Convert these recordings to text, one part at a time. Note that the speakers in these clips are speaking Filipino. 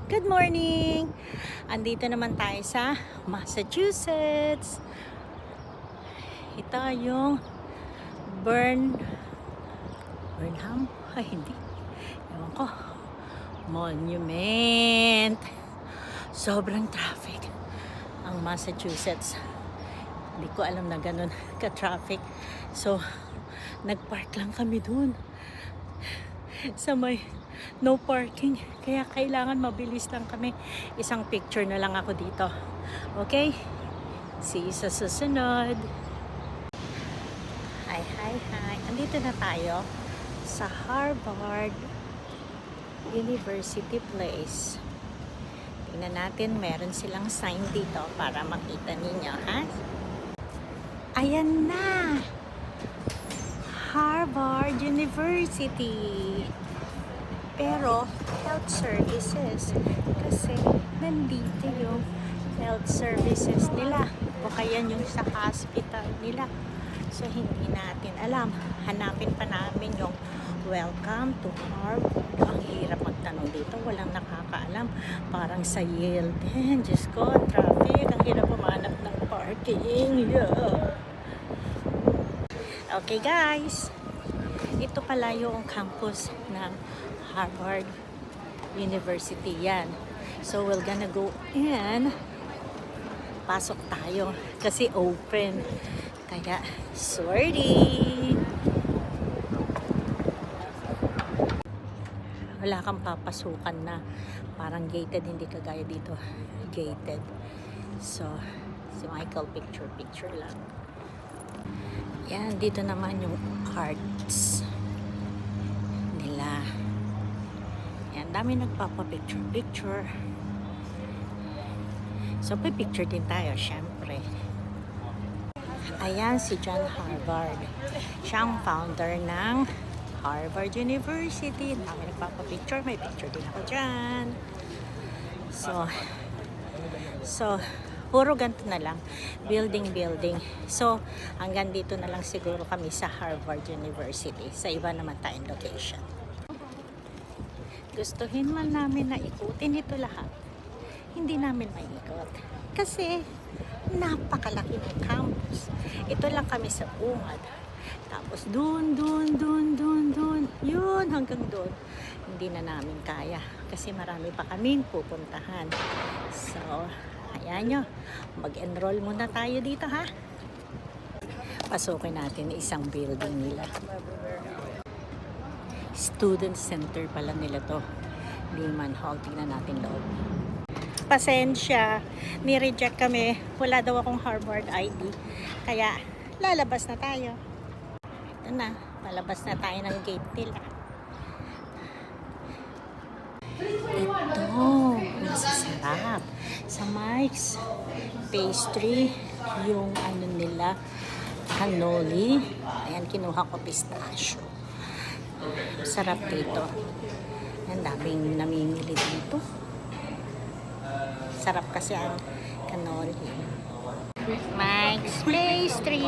Good morning! Andito naman tayo sa Massachusetts. Ito yung Burnham? Ay, hindi. Ewan ko. Monument. Sobrang traffic ang Massachusetts. Hindi ko alam na ganun ka-traffic. So, nag-park lang kami dun sa may no parking. Kaya kailangan mabilis lang kami. Isang picture na lang ako dito. Okay? See you sa susunod. Hi, hi, hi. Andito na tayo sa Harvard University Place. Tingnan natin, meron silang sign dito para makita ninyo, ha? Ayan na! Harvard University. Pero, health services. Kasi, nandito yung health services nila. O kaya yung sa hospital nila. So, hindi natin alam. Hanapin pa namin yung welcome to Harvard. Ang hirap magtanong dito. Walang nakakaalam. Parang sa Yale din. Diyos ko, traffic. Ang hirap umanap ng parking. Yeah. Okay, guys. Ito pala yung campus ng Harvard University. Yan. So, we're gonna go in. Pasok tayo. Kasi open. Kaya, sorry. Wala kang papasukan na parang gated. Hindi kagaya dito. Gated. So, si Michael picture lang. Yan. Dito naman yung arts nila. Yan, dami nagpapapicture. So, picture din tayo, syempre. Ayan, si John Harvard. Siya ang founder ng Harvard University. Dami nagpapapicture. May picture din ako dyan. So, puro ganito na lang. Building. So, hanggang dito na lang siguro kami sa Harvard University. Sa iba naman tayong location. Gustuhin man namin na ikutin ito lahat, hindi namin maiikot. Kasi, napakalaki ng campus. Ito lang kami sa bungad. Tapos, dun. Yun, hanggang dun. Hindi na namin kaya. Kasi marami pa kaming pupuntahan. So, ayan nyo. Mag-enroll muna tayo dito, ha? Pasukin natin isang building nila. Student center pala nila to. Lehman Hall. Tingnan natin loob. Pasensya. Ni-reject kami. Wala daw akong Harvard ID. Kaya, lalabas na tayo. Ito na. Palabas na tayo ng gate nila. Ito. Masasarap. Sa Mike's pastry, yung ano nila, cannoli. Ayan, kinuha ko pistachio. Sarap dito. Ang daming namimili dito. Sarap kasi ang cannoli. Mike's Pastry.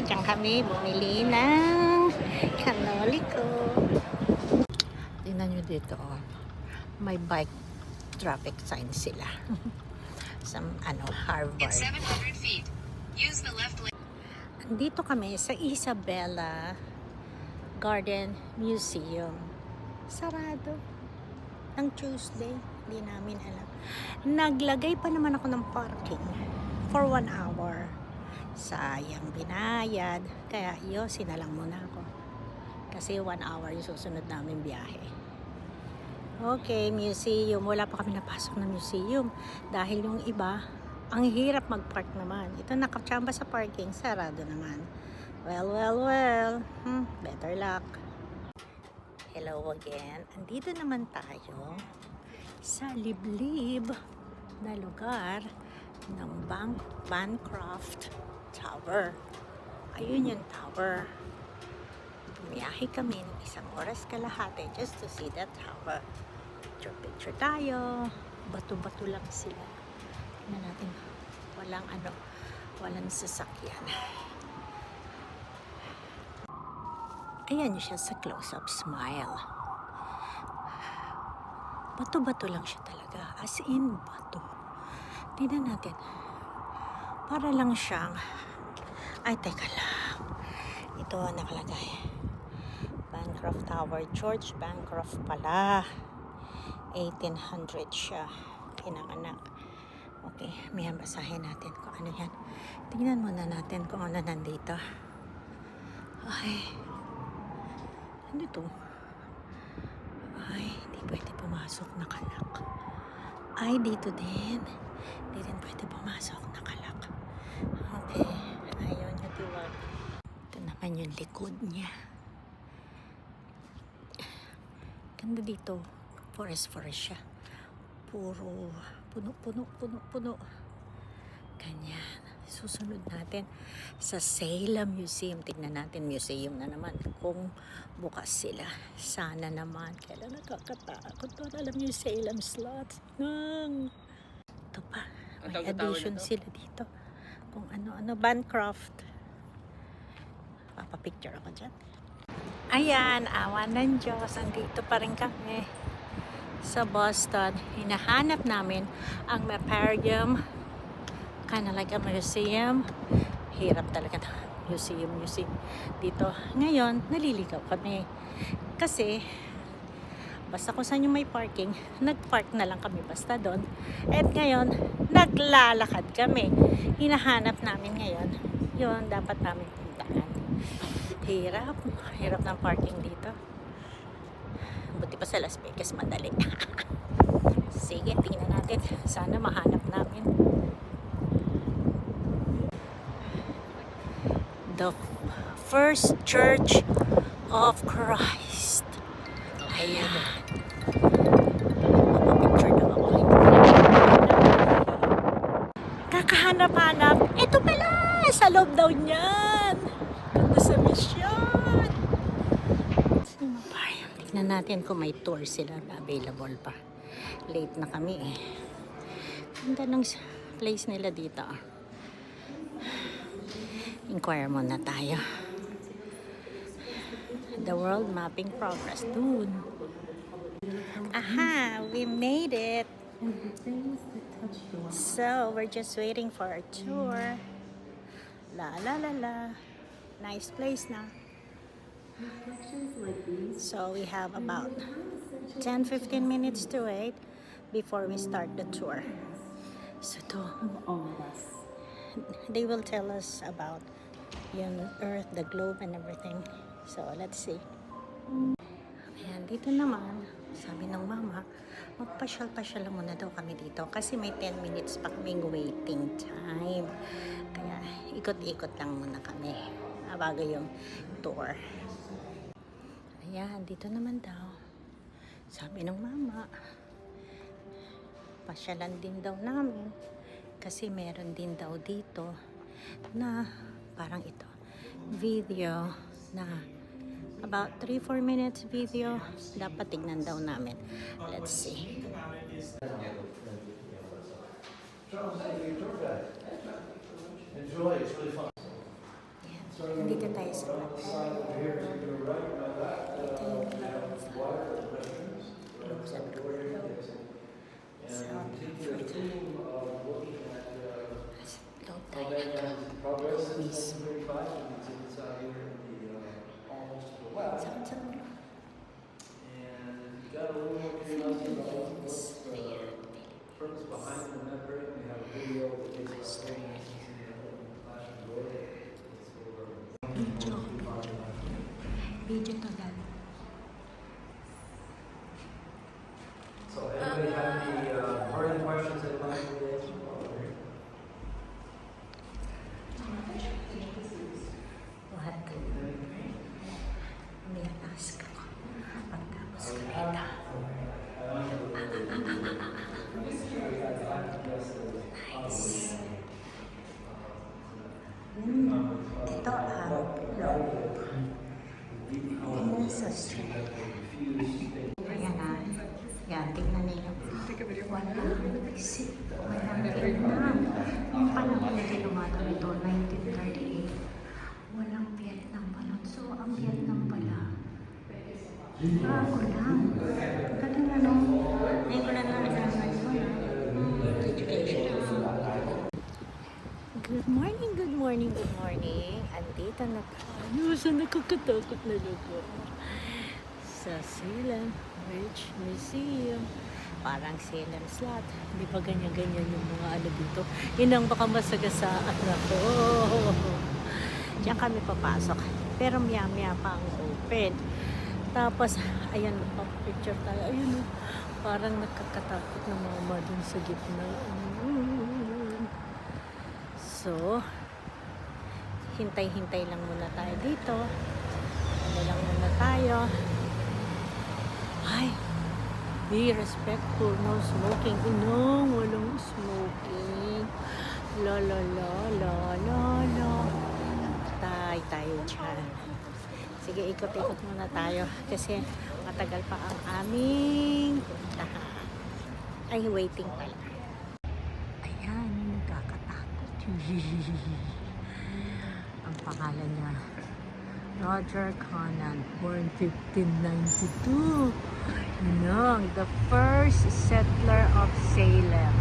Diyan kami bumili ng cannoli ko. Tingnan nyo dito. Oh. May bike traffic sign sila. Harvard. In 700 feet, use the left lane. Andito kami sa Isabella Garden Museum. Sarado. Ng Tuesday. Hindi namin alam. Naglagay pa naman ako ng parking for 1 hour. Sayang binayad. Kaya yosin na lang muna ako. Kasi 1 hour yung susunod namin biyahe. Okay, museum. Wala pa kami napasok na museum. Dahil yung iba, ang hirap mag-park naman. Ito nakachamba sa parking. Sarado naman. Well. Better luck. Hello again. Andito naman tayo sa liblib na lugar ng Bancroft Tower. Ayun yung tower. Bumiyahe kami ng 1 oras kalahati just to see that tower. Picture tayo. Bato-bato lang sila. Tingnan natin. Walang sasakyan. Ayan siya sa close-up smile. Bato-bato lang siya talaga. As in, bato. Tignan natin. Para lang siyang... Ay, teka lang. Ito ang nakalagay. Bancroft Tower. George Bancroft pala. 1800 siya. Pinanganak. Okay, may basahin natin kung ano yan. Tingnan muna natin kung ano nandito. Ay. Ano to? Ay, hindi pwede pumasok na kalak. Ay, dito din. Hindi din pwede pumasok na kalak. Okay. Ayaw niya diwag. Ito naman yung likod niya. Ganda dito. Forest siya. Puro puno. Ganyan. Susunod natin sa Salem Museum. Tignan natin museum na naman kung bukas sila. Sana naman. Kailan nakakatakot to. Alam yung Salem slots. Ito pa. May addition sila dito. Kung ano. Bancroft. Papapicture ako dyan. Ayan. Awan ng Diyos. Andito pa rin kami sa Boston. Hinahanap namin ang Maparium. Kind of like a museum. Hirap talaga na museum dito. Ngayon, naliligaw kami. Kasi, basta kung saan yung may parking, nag-park na lang kami basta doon. At ngayon, naglalakad kami. Hinahanap namin ngayon yun dapat namin puntaan. Hirap ng parking dito. Buti pa sa Las Vegas, madali. Sige, tingnan natin. Sana mahanap namin. The First Church of Christ. Ayan. Papapicture daw ako. Kakahanap-hanap. Ito pala! Sa loob daw niyan. Ganda sa mission. Tignan natin kung may tour sila available pa. Late na kami eh. Ganda ng place nila dito. Inquire muna tayo. The World Mapping Progress. Dude. Aha! We made it! So, we're just waiting for our tour. La la la la. Nice place na. So we have about 10-15 minutes to wait before we start the tour. So they will tell us about yung Earth, the globe, and everything. So let's see. Ayan, dito naman, sabi ng mama, magpasyal-pasyal lang muna daw kami dito kasi may 10 minutes pa kaming waiting time. Kaya ikot-ikot lang muna kami bago yung tour. Ayan, dito naman daw. Sabi ng mama, pasyalan din daw namin kasi meron din daw dito na parang ito, video na about 3-4 minutes video. Dapat tignan daw namin. Let's see. Enjoy, it's really fun. Ayan, dito tayo sa video to that. So anybody have any burning questions they'd like to answer? What? May ask ako. Pagtapos ko ito. Nice. Ito ang loob. Ayan sa street. Ayan na. Yan, tignan ninyo. Walang isip. Walang Vietnam. Yung panahon na tinumatang ito, 1938. Walang Vietnam pala. So, ang Vietnam pala, bago lang. Galing ano. Ngayon ko lang nalaman yun. Education. Good morning, good morning, good morning. Andito na tayo sa nakakatakot na lugar. Sa Salem Bridge Museum. Parang Salem Slot. Hindi pa ganyan-ganyan yung mga ano dito. Yun ang baka masagasaan na to. Diyan kami papasok. Pero maya-maya pa ang open. Tapos, ayan, picture tayo. Ayun, parang nakakatakot na mama dun sa gitna. So, hintay-hintay lang muna tayo dito. Ano lang muna tayo. Ay, be respectful, no smoking. Inong, walang smoking. La la la la la la. Tayo dyan. Sige, ikot-ikot muna tayo kasi matagal pa ang aming puntahan. Ay, waiting pala. Ayan, yung nakakatakot. Ang pangalan niya, Roger Conan, born 1592. Nang the first settler of Salem.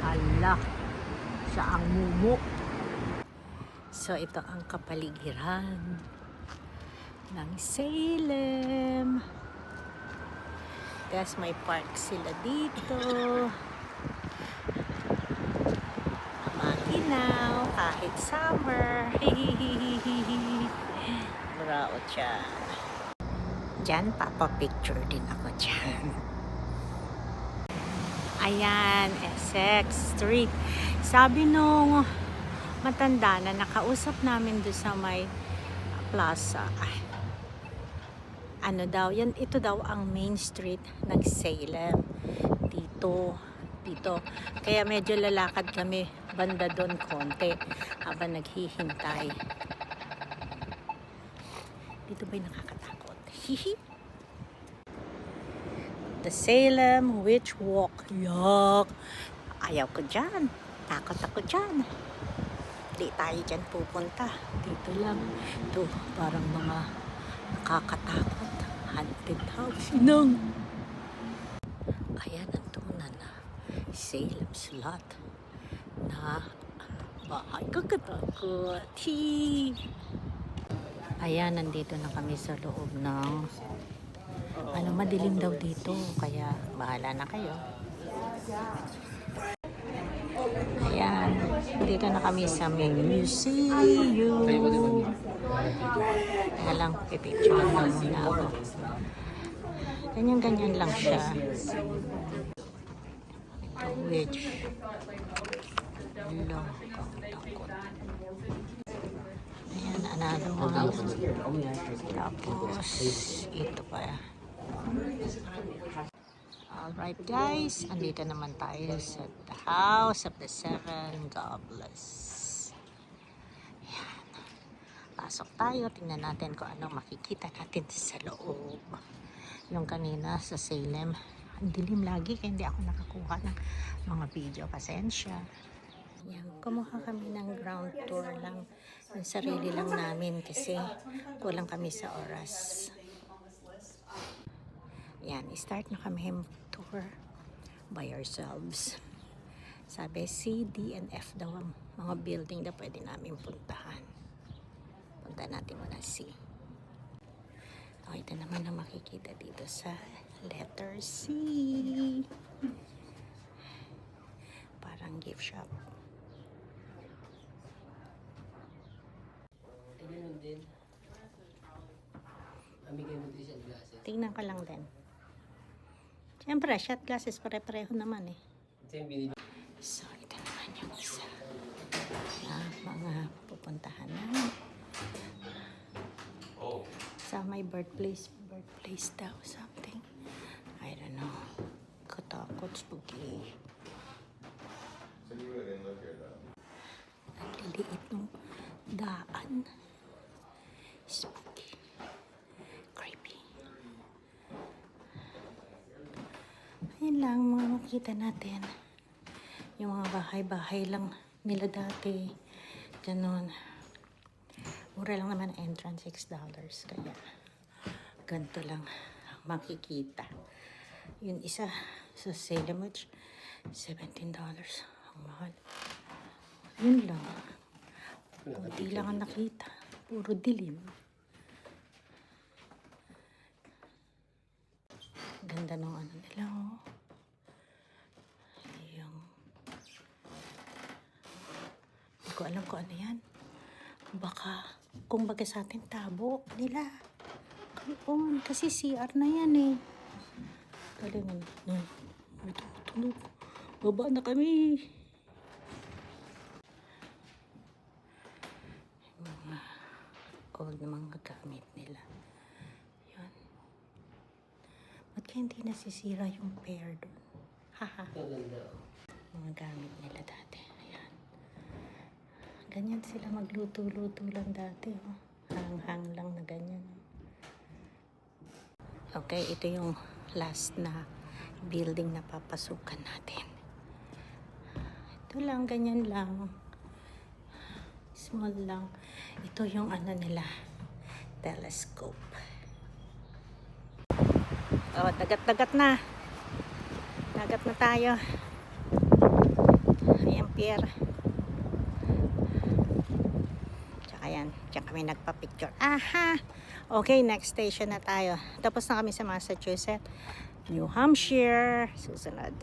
Hala, siya ang mumu. So, ito ang kapaligiran ng Salem. Tapos may park sila dito. Makinaw, kahit summer. Bravo dyan. Dyan, papapicture din ako dyan. Ayan, Essex Street. Sabi nung matanda na nakausap namin doon sa may plaza. Ano daw, yan, ito daw ang main street ng Salem. Dito. Kaya medyo lalakad kami banda doon konti habang naghihintay. Dito ba'y nakakatakot? Hihi. The Salem Witch Walk. Yak! Ayaw ko dyan. Takot ako dyan. Di tayo dyan pupunta. Dito lang. Ito, parang mga nakakatakot. Haunted house. Inang! Ayan ang tunan na Salem Slot na bahay kakatakot. Ayan, nandito na kami sa loob ng madilim daw dito. Kaya bahala na kayo. Ayan, dito na kami sa main museum. Kaya lang, pipicture na muna ako. Ganyan-ganyan lang siya. Ito, witch. Long, takot. Ayan, another one. Tapos, ito pa. Alright guys, andito naman tayo sa the House of the Seven Goblets. Ayan. Pasok tayo, tingnan natin kung anong makikita natin sa loob. Yung kanina sa Salem, ang dilim lagi kaya hindi ako nakakuha ng mga video. Pasensya. Ayan, kumuha kami ng ground tour lang. Yung sarili lang namin kasi kulang kami sa oras. Yan, start na kami tour by ourselves. Sabi, C, D, and F daw ang mga building na pwede namin puntahan. Punta natin muna C. O, ito naman ang makikita dito sa letter C. Parang gift shop. Ganun din. Amigay mo din siya glasses. Tingnan ka lang din. Siyempre, shot glasses, pare-pareho naman eh. Ito yung binibig. So, ito naman yung isa. Mga pupuntahan namin. Sa may birthplace daw, something. I don't know. Katakot, spooky. Ang liliit ng daan. Spooky. Creepy. Ayun lang mga makita natin. Yung mga bahay-bahay lang nila dati. Ganon. Mura lang naman ang entrance, $6. Kaya ganito lang makikita. Yun isa Sa Salemage, $17. Ang mahal. Yun lang. Hindi lang ang nakita. Puro dilim. Ganda ng ano nila, oh. Yung... Hindi ko alam kung ano yan. Baka, kung baga sa atin, tabo nila. Kayon, kasi CR na yan eh. Galing ano. Tulog. Baba na kami. Mga old na mga gamit nila. Yun. Ba't kaya hindi nasisira yung pair doon? Haha. Ang ganda. Mga gamit nila dati. Ayan. Ganyan sila magluto-luto lang dati. Oh. Hang-hang lang na ganyan. Okay, ito yung last na building na papasukan natin. Ito lang, ganyan lang. Small lang. Ito yung ano nila, telescope. Oh, dagat-dagat na. Dagat na tayo. Ayan, pier. Tsaka yan. Tsaka kami nagpa-picture. Aha! Okay, next station na tayo. Tapos na kami sa Massachusetts. New Hampshire. Susunod.